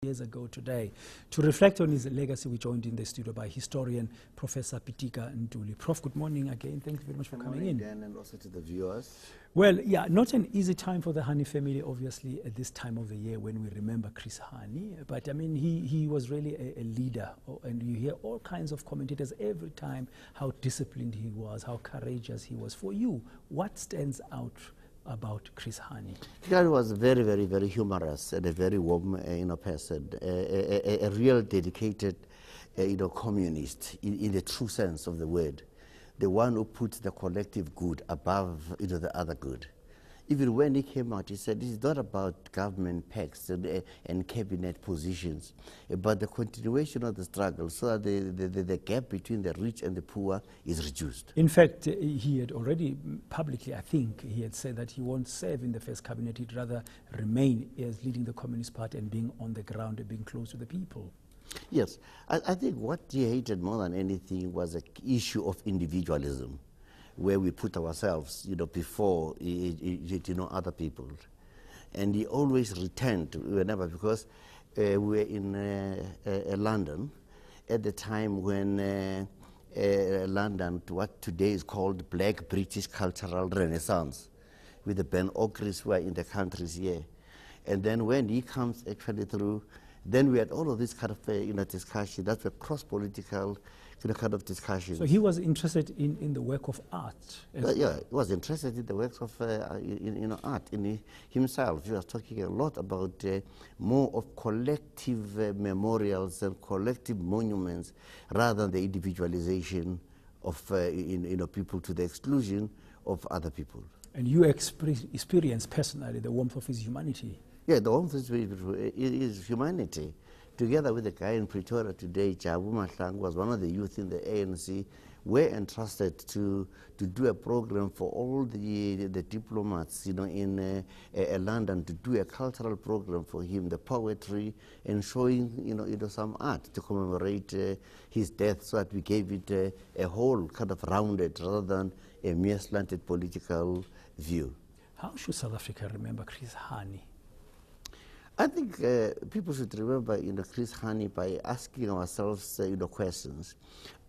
years ago today. To reflect on his legacy, we joined in the studio by historian Professor Pitika Ntuli. Prof, good morning again. Thank you very much for coming in. Dan, and also to the viewers. Well, yeah, not an easy time for the Hani family, obviously, at this time of the year when we remember Chris Hani. But, I mean, he was really a leader. And you hear all kinds of commentators every time how disciplined he was, how courageous he was. For you, what stands out about Chris Hani? He was very, very, very humorous and a very warm person, a real dedicated communist in the true sense of the word. The one who puts the collective good above the other good. Even when he came out, he said, this is not about government pacts and cabinet positions, but the continuation of the struggle so that the gap between the rich and the poor is reduced. In fact, he had already publicly, I think, he had said that he won't serve in the first cabinet. He'd rather remain as leading the Communist Party and being on the ground and being close to the people. Yes, I think what he hated more than anything was the issue of individualism, where we put ourselves, before other people, and he always returned whenever, because we were in London at the time when London, what today is called Black British Cultural Renaissance, with the Ben Okris who are in the countries here, and then when he comes actually through. Then we had all of this kind of discussion. That's a cross-political kind of discussion. So he was interested in the work of art. Yeah, he was interested in the works of art in himself. He was talking a lot about more of collective memorials and collective monuments rather than the individualization of people to the exclusion of other people. And you experienced personally the warmth of his humanity. Yeah, the warmth is humanity. Together with the guy in Pretoria today, Jabu Mahlang was one of the youth in the ANC. We're entrusted to do a program for all the diplomats, in London, to do a cultural program for him, the poetry, and showing, some art to commemorate his death, so that we gave it a whole kind of rounded rather than a mere slanted political view. How should South Africa remember Chris Hani? I think people should remember, Chris Hani by asking ourselves, questions.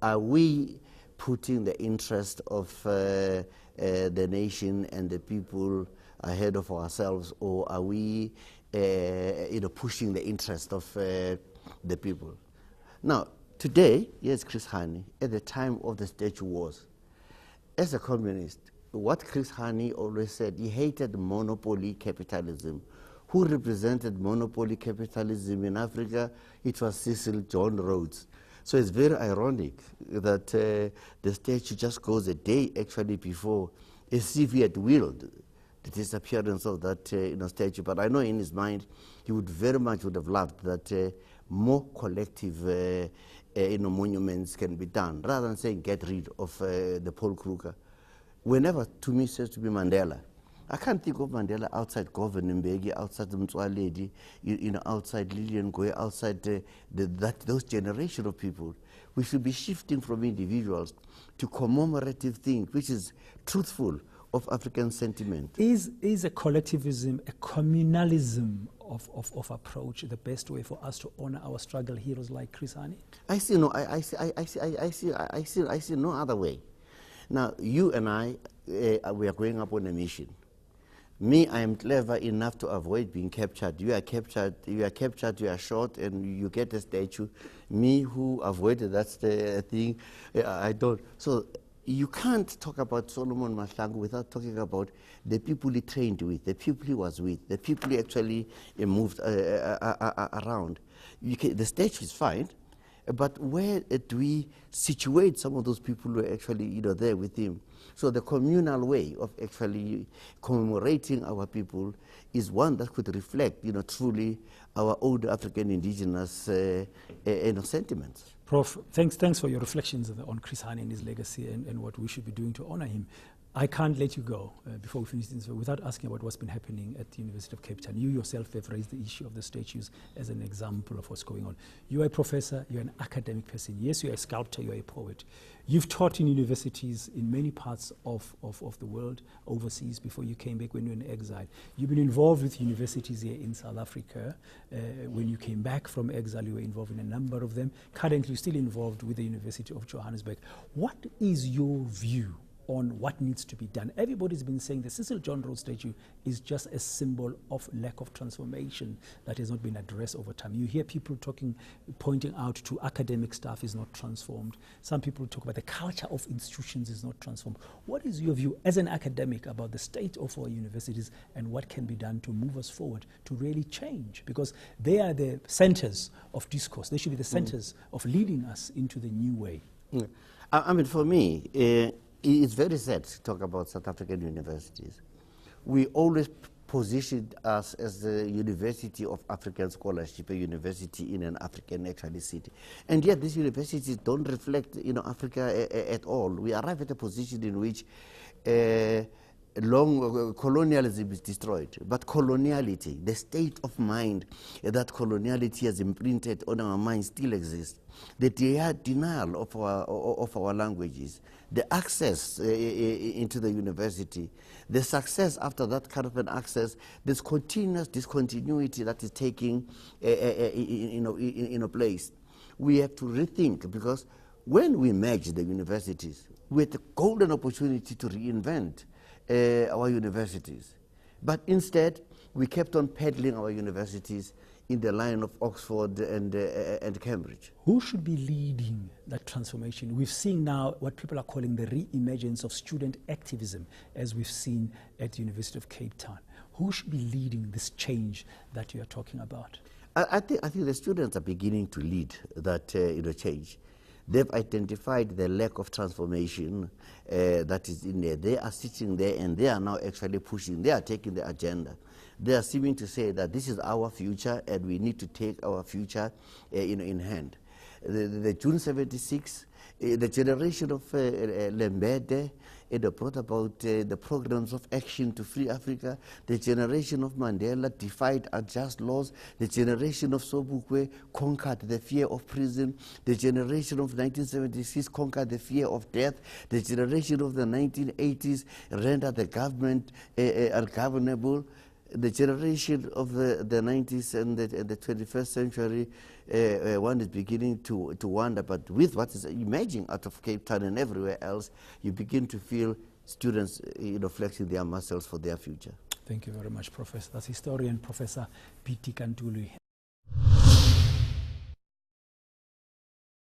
Are we putting the interest of the nation and the people ahead of ourselves, or are we, pushing the interest of the people? Now, today, yes, Chris Hani, at the time of the statue wars, as a communist, what Chris Hani always said, he hated monopoly capitalism. Who represented monopoly capitalism in Africa? It was Cecil John Rhodes. So it's very ironic that the statue just goes a day actually before, as if he had willed the disappearance of that statue. But I know in his mind, he would very much would have loved that more collective monuments can be done, rather than saying get rid of the Paul Kruger. Whenever to me says to be Mandela, I can't think of Mandela outside Govan Mbeki, outside Mtswaledi, outside Lillian Goy, outside those generation of people. We should be shifting from individuals to commemorative things, which is truthful of African sentiment. Is a collectivism, a communalism of approach the best way for us to honor our struggle heroes like Chris Hani? I see no other way. Now, you and I, we are going up on a mission. Me, I am clever enough to avoid being captured. You are captured, you are shot, and you get a statue. Me, who avoided that thing, I don't. So you can't talk about Solomon Mahlangu without talking about the people he trained with, the people he was with, the people he actually moved around. The statue is fine, but where do we situate some of those people who are actually there with him? So the communal way of actually commemorating our people is one that could reflect, truly our old African indigenous sentiments. Prof, thanks for your reflections on Chris Hani and his legacy and what we should be doing to honor him. I can't let you go before we finish this without asking about what's been happening at the University of Cape Town. You yourself have raised the issue of the statues as an example of what's going on. You are a professor, you're an academic person. Yes, you're a sculptor, you're a poet. You've taught in universities in many parts of the world, overseas, before you came back when you were in exile. You've been involved with universities here in South Africa. When you came back from exile, you were involved in a number of them. Currently, you're still involved with the University of Johannesburg. What is your view on what needs to be done? Everybody's been saying the Cecil John Rhodes statue is just a symbol of lack of transformation that has not been addressed over time. You hear people pointing out to academic staff is not transformed. Some people talk about the culture of institutions is not transformed. What is your view as an academic about the state of our universities and what can be done to move us forward to really change? Because they are the centers of discourse. They should be the centers of leading us into the new way. Yeah. I mean, for me, it's very sad to talk about South African universities. We always positioned us as the University of African Scholarship, a university in an African actually city. And yet these universities don't reflect, Africa at all. We arrive at a position in which colonialism is destroyed, but coloniality, the state of mind that coloniality has imprinted on our minds still exists. The denial of our languages, the access into the university, the success after that kind of an access, this continuous discontinuity that is taking place. We have to rethink, because when we merge the universities, we had the golden opportunity to reinvent our universities. But instead, we kept on peddling our universities in the line of Oxford and Cambridge. Who should be leading that transformation? We've seen now what people are calling the re-emergence of student activism, as we've seen at the University of Cape Town. Who should be leading this change that you are talking about? I think the students are beginning to lead that change. They've identified the lack of transformation that is in there. They are sitting there and they are now actually pushing. They are taking the agenda. They are seeming to say that this is our future and we need to take our future in hand. The June 76, the generation of Lembede, it brought about the programs of action to free Africa. The generation of Mandela defied unjust laws. The generation of Sobukwe conquered the fear of prison. The generation of 1976 conquered the fear of death. The generation of the 1980s rendered the government ungovernable. The generation of the 90s and the 21st century, one is beginning to wonder, but with what is emerging out of Cape Town and everywhere else, you begin to feel students flexing their muscles for their future. Thank you very much, Professor. That's historian Professor P.T. Kantuli.